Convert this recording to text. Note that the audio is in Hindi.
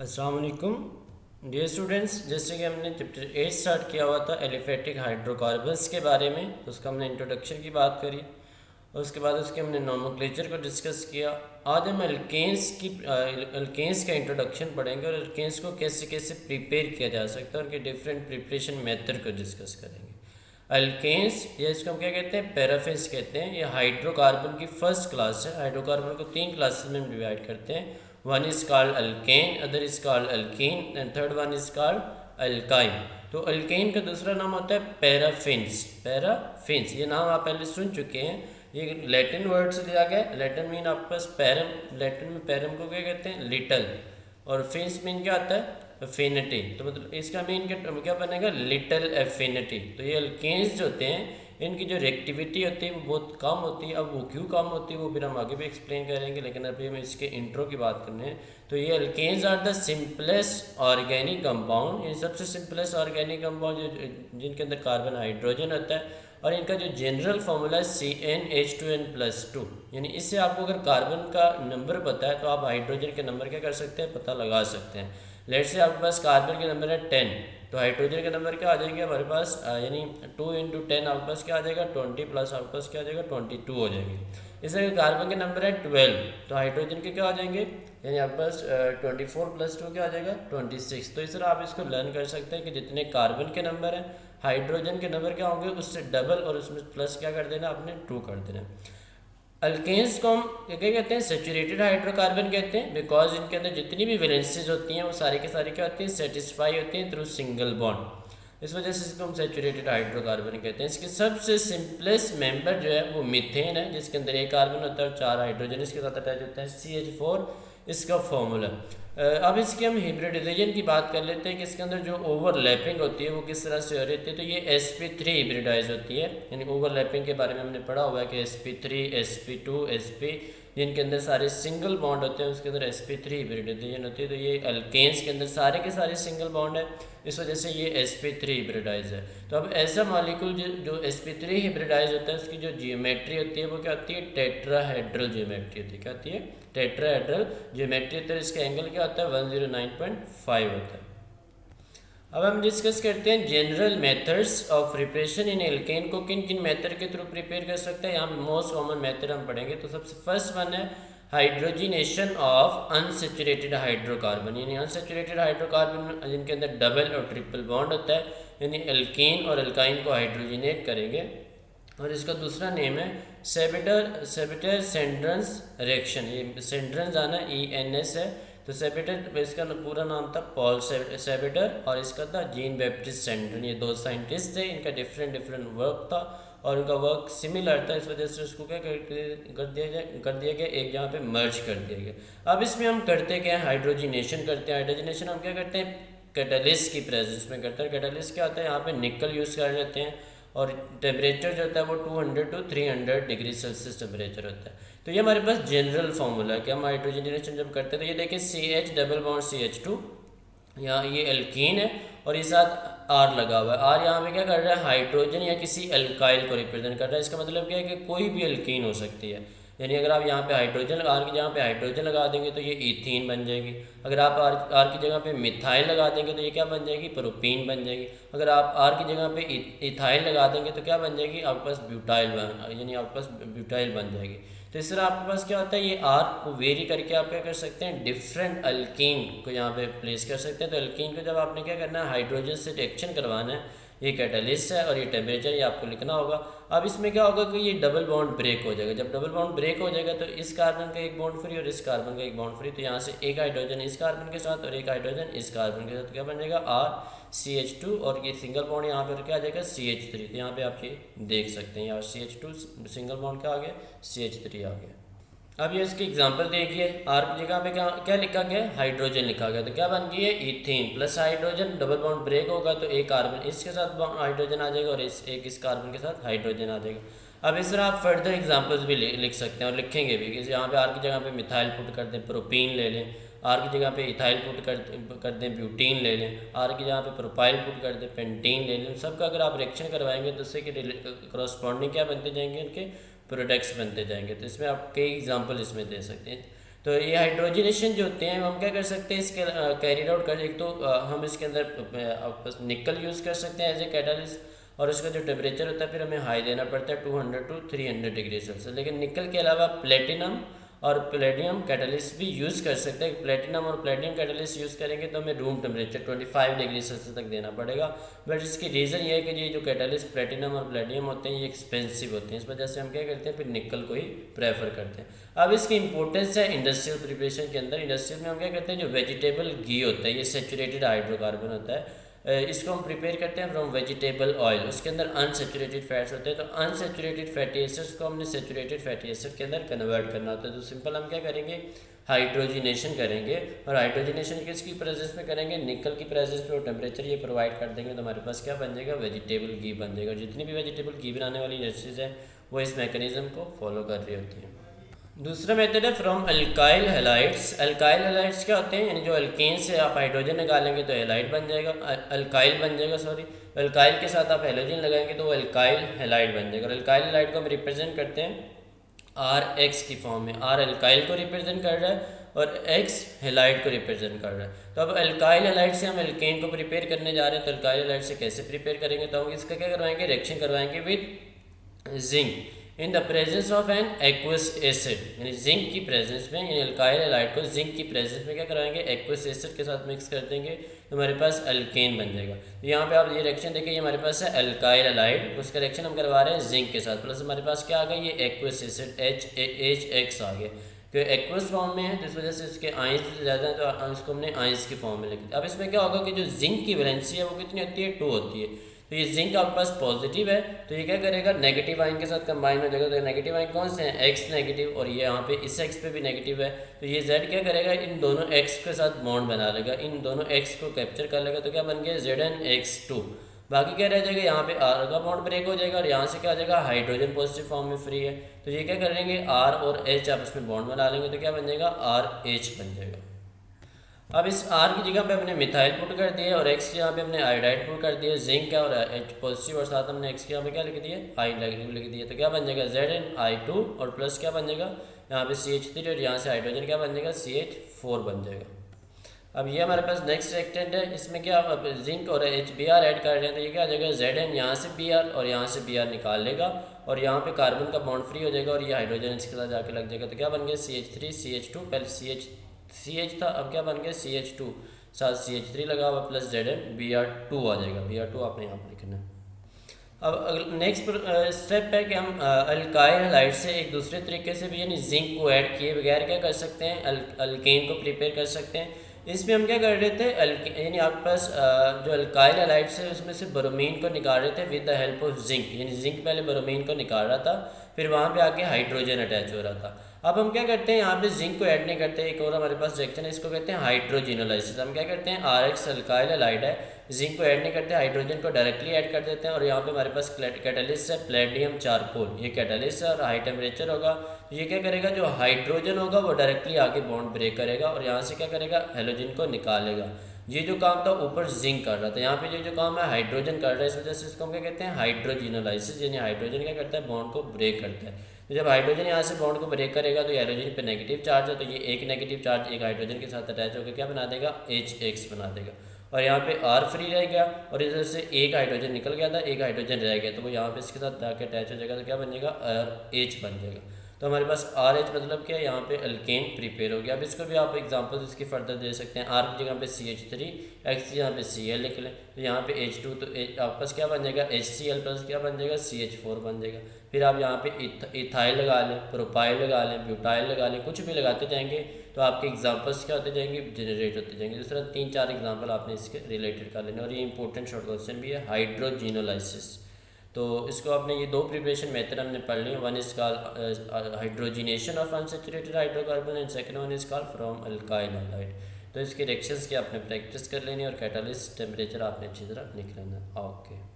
अस्सलाम वालेकुम डियर स्टूडेंट्स। जैसे कि हमने चैप्टर 8 स्टार्ट किया हुआ था एलिफेटिक हाइड्रोकार्बन्स के बारे में, तो उसका हमने इंट्रोडक्शन की बात करी और उसके बाद उसके हमने नोमेनक्लेचर को डिस्कस किया। आज हम अल्केन्स का इंट्रोडक्शन पढ़ेंगे और अल्केन्स को कैसे कैसे प्रिपेयर किया जा सकता है, उनके डिफरेंट प्रिपरेशन मेथड को डिस्कस करेंगे। अल्केन्स या इसको हम क्या कहते हैं, पैराफिन्स कहते हैं। ये हाइड्रोकार्बन की फर्स्ट क्लास है। हाइड्रोकार्बन को 3 क्लासेस में हम डिवाइड करते हैं। One is called alkane, other is called alkyne and third one is called alkyne. तो अल्केन का दूसरा नाम होता है पैराफिन्स। पैराफिन्स ये नाम आप पहले सुन चुके हैं। ये लैटिन वर्ड से लिया गया। लैटिन मीन आपके पास पैरम, लैटिन में पैरम को क्या कहते हैं, लिटल, और फिन्स मीन क्या आता है, एफिनिटी। तो मतलब इसका मीन क्या बनेगा, लिटिल एफिनिटी। तो ये अल्केन्स जो होते हैं इनकी जो रिएक्टिविटी होती है वो बहुत कम होती है। अब वो क्यों कम होती है वो फिर हम आगे भी एक्सप्लेन करेंगे, लेकिन अभी हम इसके इंट्रो की बात करने हैं। तो ये alkanes are the simplest organic compound. ये सबसे सिंपलेस्ट ऑर्गेनिक कंपाउंड जिनके अंदर कार्बन हाइड्रोजन होता है, और इनका जो जनरल फार्मूला है CnH2n+2। यानी इससे आपको अगर कार्बन का नंबर पता है तो आप हाइड्रोजन के नंबर क्या कर सकते हैं, पता लगा सकते हैं। लेट से आपके पास कार्बन के नंबर है 10, तो हाइड्रोजन के नंबर क्या आ जाएंगे हमारे पास, यानी 2 × 10 आपके पास क्या आ जाएगा 20, प्लस आपके पास क्या आ जाएगा 22 हो जाएंगे। इस तरह कार्बन के नंबर है 12, तो हाइड्रोजन के क्या आ जाएंगे, यानी आपके पास 24 + 2 क्या आ जाएगा 26। तो इस तरह आप इसको लर्न कर सकते हैं कि जितने कार्बन के नंबर हैं हाइड्रोजन के नंबर क्या होंगे उससे डबल, और उसमें प्लस क्या कर देना आपने 2 कर देना। अल्केन्स को हम क्या कहते हैं, सेचुरेटेड हाइड्रोकार्बन कहते हैं, बिकॉज इनके अंदर जितनी भी वैलेंसीज होती हैं वो सारी के सारी क्या होती हैं, सेटिस्फाई होती हैं थ्रू सिंगल बॉन्ड। इस वजह से इसको हम सेचुरेटेड हाइड्रोकार्बन कहते हैं। इसके सबसे सिंपलेस्ट मेंबर जो है वो मीथेन है, जिसके अंदर एक कार्बन होता है और 4 हाइड्रोजन इसके साथ अटैच होता है, CH4 इसका फॉर्मूला। अब इसकी हम हिब्रिडाइजेशन की बात कर लेते हैं कि इसके अंदर जो ओवरलैपिंग होती है वो किस तरह से हो रही है। तो ये sp3 हिब्रिडाइज होती है, यानी ओवरलैपिंग के बारे में हमने पढ़ा हुआ है कि sp3, sp2, sp जिनके अंदर सारे सिंगल बॉन्ड होते हैं उसके अंदर sp3 हिब्रिडाइजेशन होती है। तो ये अल्केन्स के अंदर सारे के सारे सिंगल बॉन्ड है, इस वजह से ये sp3 हिब्रिडाइज है। तो अब ऐसा मॉलिक्यूल जो sp3 हिब्रिडाइज होता है उसकी जो जियोमेट्री होती है वो क्या होती है, टेट्राहेड्रल जियोमेट्री होती है। क्या होती है, टेट्राहेड्रल जियोमेट्री होती है। इसका एंगल क्या होता है 109.5 होता है। अब हम डिस्कस करते हैं जनरल मेथड्स ऑफ प्रिपरेशन इन एल्केन को किन किन मेथड के थ्रू प्रिपेयर कर सकते हैं। यहाँ पे मोस्ट कॉमन मेथड हम पढ़ेंगे। तो सबसे फर्स्ट वन है हाइड्रोजिनेशन ऑफ अनसेचुरेटेड हाइड्रोकार्बन, यानी अनसेचुरेटेड हाइड्रोकार्बन जिनके अंदर डबल और ट्रिपल बॉन्ड होता है, यानी एल्केन और एल्काइन को हाइड्रोजिनेट करेंगे। और इसका दूसरा नेम है सेबेटर सेंड्रन्स रिएक्शन। ये सेंड्रन्स आना ENS है। तो सेबेटर इसका पूरा नाम था पॉल सेबेटर, और इसका था जीन बैप्टिस्ट सेंड्रन। ये 2 साइंटिस्ट थे, इनका डिफरेंट वर्क था और उनका वर्क सिमिलर था, इस वजह से उसको क्या कर दिया गया एक जगह पे मर्ज कर दिया गया। अब इसमें हम करते क्या है, हाइड्रोजिनेशन करते हैं। हाइड्रोजिनेशन हम क्या करते हैं, कैटालिस्ट की प्रेजेंस में करते हैं। कैटालिस्ट क्या होता है, यहाँ पे निकल यूज़ कर लेते हैं, और टेम्परेचर जो होता है वो 200 to 300 डिग्री सेल्सियस टेम्परेचर होता है। तो ये हमारे पास जनरल फार्मूला है कि हम हाइड्रोजनेशन जब करते हैं तो ये देखिए CH डबल बॉन्ड CH2, यहाँ ये एल्कीन है और ये साथ R लगा हुआ है। R यहाँ पे क्या कर रहा है, हाइड्रोजन या किसी एल्काइल को रिप्रेजेंट कर रहा है। इसका मतलब क्या है कि कोई भी एल्कीन हो सकती है, यानी अगर आप यहाँ पे हाइड्रोजन R की जगह पे हाइड्रोजन लगा देंगे तो ये ईथीन बन जाएगी। अगर आप R की जगह पे मिथाइल लगा देंगे तो ये क्या बन जाएगी, प्रोपीन बन जाएगी। अगर आप R की जगह पे इथाइल लगा देंगे तो क्या बन जाएगी, आपके पास ब्यूटाइल यानी आपके पास ब्यूटाइल बन जाएगी। तो इस तरह आपके पास क्या होता है, ये R को वेरी करके आप क्या कर सकते हैं, डिफरेंट अल्कीन को यहाँ पे प्लेस कर सकते हैं। तो अल्कीन को जब आपने क्या करना है, हाइड्रोजन से रिएक्शन करवाना है, ये कैटालिस्ट है और ये टेम्परेचर ये आपको लिखना होगा। अब इसमें क्या होगा कि ये डबल बॉन्ड ब्रेक हो जाएगा। जब डबल बॉन्ड ब्रेक हो जाएगा तो इस कार्बन का एक बॉन्ड फ्री और इस कार्बन का एक बॉन्ड फ्री, तो यहाँ से एक हाइड्रोजन इस कार्बन के साथ और एक हाइड्रोजन इस कार्बन के साथ क्या बन जाएगा, RCH2, और ये सिंगल बॉन्ड यहाँ पर क्या आ जाएगा CH3। तो यहाँ पे आप ये देख सकते हैं, यहाँ CH2 सिंगल बॉन्ड क्या आ गया, CH3 आ गया। अब ये इसकी एग्जांपल देखिए, R की जगह पे क्या लिखा गया, हाइड्रोजन लिखा गया, तो क्या बन गई है, ethene plus hydrogen, double bond break होगा तो एक कार्बन इसके साथ हाइड्रोजन आ जाएगा और इस कार्बन के साथ हाइड्रोजन आ जाएगा। अब इस तरह आप फर्दर एग्जांपल्स भी लिख सकते हैं और लिखेंगे भी कि यहाँ पे R की जगह पे मिथाइल पुट कर दें, प्रोपीन ले लें। R की जगह पे इथाइल पुट कर दें, ब्यूटीन ले लें। R की जगह पे प्रोपाइल पुट कर दें, पेंटीन ले लें। सबका अगर आप रिएक्शन करवाएंगे तो उससे करस्पॉन्डिंग क्या बनते जाएंगे, उनके प्रोडक्ट्स बनते जाएंगे। तो इसमें आप कई एग्जांपल इसमें दे सकते हैं। तो ये हाइड्रोजनेशन जो होते हैं हम क्या कर सकते हैं इसके कैरी आउट कर, एक तो हम इसके अंदर निकल यूज़ कर सकते हैं एज ए कैटालिस्ट, और उसका जो टेम्परेचर होता है फिर हमें हाई देना पड़ता है 200 to 300 डिग्री सेल्सियस। लेकिन निकल के अलावा प्लेटिनम और प्लेटिनम कैटलिस्ट भी यूज़ कर सकते हैं। प्लेटिनम और प्लेटिनम कैटलिस्ट यूज़ करेंगे तो हमें रूम टेम्परेचर 25 डिग्री सेल्सियस तक देना पड़ेगा। बट इसकी रीज़न ये है कि ये जो कैटलिस्ट प्लेटिनम और प्लेटिनम होते हैं ये एक्सपेंसिव होते हैं, इस वजह से हम क्या करते हैं फिर निकल को ही प्रेफर करते हैं। अब इसकी इंपॉर्टेंस है इंडस्ट्रियल प्रिपरेशन के अंदर। इंडस्ट्रियल में हम क्या करते हैं, जो वेजिटेबल घी होता है ये सेचुरेटेड हाइड्रोकार्बन होता है, इसको हम प्रिपेयर करते हैं फ्रॉम वेजिटेबल ऑयल। उसके अंदर अनसेचुरेटेड फैट्स होते हैं, तो अनसेचुरेटेड फैटी एसिड्स को हमने सेचुरेटेड फैटी एसिड के अंदर कन्वर्ट करना होता है। तो सिंपल हम क्या करेंगे, हाइड्रोजिनेशन करेंगे, और हाइड्रोजिनेशन किसकी प्रेजेंस में करेंगे, निकल की प्रेजेंस में, और टेम्परेचर ये प्रोवाइड कर देंगे तो हमारे पास क्या बन जाएगा, वेजिटेबल घी बन जाएगा। और जितनी भी वेजिटेबल घी बनाने वाली इंडस्ट्रीज है वो इस मैकेनिज्म को फॉलो कर रही होती है। दूसरा मेथड है from alkyl halides. Alkyl halides क्या होते हैं, यानी जो अल्केन से आप हाइड्रोजन निकालेंगे तो हैलाइड बन जाएगा, अल्काइल बन जाएगा सॉरी। अल्काइल के साथ आप हैलोजन लगाएंगे तो वो अल्काइल हैलाइड बन जाएगा। और अल्काइल हैलाइड को हम रिप्रेजेंट करते हैं RX की फॉर्म में। R अल्काइल को रिप्रेजेंट कर रहा है और X हैलाइड को रिप्रेजेंट कर रहा है। तो अब अल्काइल हैलाइड से हम अल्केन को प्रिपेयर करने जा रहे हैं, तो अल्काइल हैलाइड से कैसे प्रिपेयर करेंगे, तो हम इसका क्या करवाएंगे, रिएक्शन करवाएंगे with zinc in the presence of an aqueous acid, यानी जिंक की प्रेजेंस में, यानी अल्काइल हैलाइड को जिंक की प्रेजेंस में क्या करवाएंगे, एक्वस एसिड के साथ मिक्स कर देंगे तो हमारे पास अल्केन बन जाएगा। तो यहाँ पे आप ये रिएक्शन देखिए, ये हमारे पास है अल्काइल हैलाइड, उसका रिएक्शन हम करवा रहे हैं जिंक के साथ, प्लस हमारे पास क्या आ गया, ये एक्वस एसिड HX आ गया, क्योंकि एक्वस फॉर्म में है तो इस वजह से इसके आयंस ज़्यादा हैं तो इसको हमने आयंस की फॉर्म में लिख दिया। अब इसमें क्या होगा कि जो जिंक की वैलेंसी है वो कितनी होती है, 2 होती है। तो ये जिंक आपके पास पॉजिटिव है तो ये क्या करेगा, नेगेटिव आयन के साथ कंबाइन हो जाएगा। तो नेगेटिव आयन कौन से हैं, X नेगेटिव, और ये यहाँ पे इस X पे भी नेगेटिव है, तो ये Z क्या करेगा, इन दोनों X के साथ बॉन्ड बना लेगा, इन दोनों X को कैप्चर कर लेगा, तो क्या बन गया ZnX2। बाकी क्या रह जाएगा, यहाँ पे R का बॉन्ड ब्रेक हो जाएगा और यहाँ से क्या आ जाएगा, हाइड्रोजन पॉजिटिव फॉर्म में फ्री है, तो ये क्या करेंगे, R और H आपस में बॉन्ड बना लेंगे तो क्या बन जाएगा, RH बन जाएगा। अब इस R की जगह पे हमने मिथाइल पुट कर दिया और X की यहाँ पे हमने आयोडाइड पुट कर दिया, जिंक है और H पॉजिटिव, और साथ हमने X की यहाँ पे क्या लिख दिया, I नेगेटिव लिख दिया, तो क्या बन जाएगा Zn(I2) और प्लस क्या बन जाएगा, यहाँ पे CH3 और यहाँ से हाइड्रोजन क्या बन जाएगा, CH4 बन जाएगा। अब ये हमारे पास नेक्स्ट रिएक्टेंट है, इसमें क्या जिंक और HBr ऐड कर रहे हैं तो ये क्या आ जाएगा, Zn यहाँ से Br और यहाँ से Br निकाल लेगा और यहाँ पे कार्बन का बॉन्ड फ्री हो जाएगा और ये हाइड्रोजन इसके साथ जाके लग जाएगा, तो क्या बन गया CH3 CH2, पहले CH था अब क्या बन गया CH2, साथ CH3 लगा हुआ प्लस Zn Br2 आ जाएगा, Br2 आपने यहाँ पर लिखना है। अब नेक्स्ट स्टेप है कि हम अल्काइल हैलाइड से एक दूसरे तरीके से भी यानी जिंक को ऐड किए बगैर क्या कर सकते हैं, अल्केन को प्रिपेयर कर सकते हैं। इसमें हम क्या कर रहे थे, यानी आपके पास जो अल्काइल हैलाइड्स है उसमें से ब्रोमीन को निकाल रहे थे with the help of zinc, यानी जिंक पहले ब्रोमीन को निकाल रहा था फिर वहाँ पे आके हाइड्रोजन अटैच हो रहा था। अब हम क्या करते हैं, यहाँ पे जिंक को ऐड नहीं करते, एक और हमारे पास रिएक्शन है इसको कहते हैं हाइड्रोजिनोलाइसिस। हम क्या करते हैं, RX अल्काइल हैलाइड है, जिंक को ऐड नहीं करते, हाइड्रोजन को डायरेक्टली ऐड कर देते हैं और यहाँ पे हमारे पास कैटलिस्ट है प्लेटिनम चारकोल, ये कैटलिस्ट है और हाई टेम्परेचर होगा तो ये क्या करेगा, जो हाइड्रोजन होगा वो डायरेक्टली आगे बॉन्ड ब्रेक करेगा और यहाँ से क्या करेगा, हेलोजन को निकालेगा। ये जो काम था ऊपर जिंक कर रहा था, यहाँ पे ये जो काम है हाइड्रोजन कर रहा है, इस वजह से इसको हम क्या कहते हैं, हाइड्रोजिनोलाइसिस, यानी हाइड्रोजन क्या करता है, बॉन्ड को ब्रेक करता है। तो जब हाइड्रोजन यहाँ से बॉन्ड को ब्रेक करेगा तो हाइड्रोजन पे नेगेटिव चार्ज है, तो ये एक नेगेटिव चार्ज एक हाइड्रोजन के साथ अटैच होकर क्या बना देगा, HX बना देगा और यहाँ पे R फ्री रह गया और इधर से एक हाइड्रोजन निकल गया था, एक हाइड्रोजन रह गया तो वो यहाँ पे इसके साथ जाके अटैच हो जाएगा तो क्या बन जाएगा, RH बन जाएगा। तो हमारे पास RH मतलब क्या है, यहाँ पे अल्केन प्रिपेयर हो गया। अब इसको भी आप एग्जांपल्स इसकी फर्दर दे सकते हैं, R की जगह पे CH3, X की जगह पे Cl लिख लें तो यहाँ पे H2, तो आपके पास क्या बन जाएगा, HCl प्लस क्या बन जाएगा, CH4 बन जाएगा। फिर आप यहाँ पे इथाइल लगा लें, प्रोपाइल लगा लें, ब्यूटाइल लगा लें, कुछ भी लगाते जाएंगे तो आपके एग्जांपल्स क्या होते जाएंगे, जनरेट होते जाएंगे। दूसरा 3-4 एग्जांपल आपने इसके रिलेटेड कर लेने और ये इंपॉर्टेंट शॉर्ट क्वेश्चन भी है, हाइड्रोजिनोलाइसिस। तो इसको आपने ये 2 प्रिपरेशन मेथड हमने पढ़ ली, one is called hydrogenation of unsaturated hydrocarbon and second one is called from alkyl halide. तो इसके रिएक्शंस की आपने प्रैक्टिस कर लेनी और कैटालिस्ट टेम्परेचर आपने अच्छी तरह लिख लेना। ओके।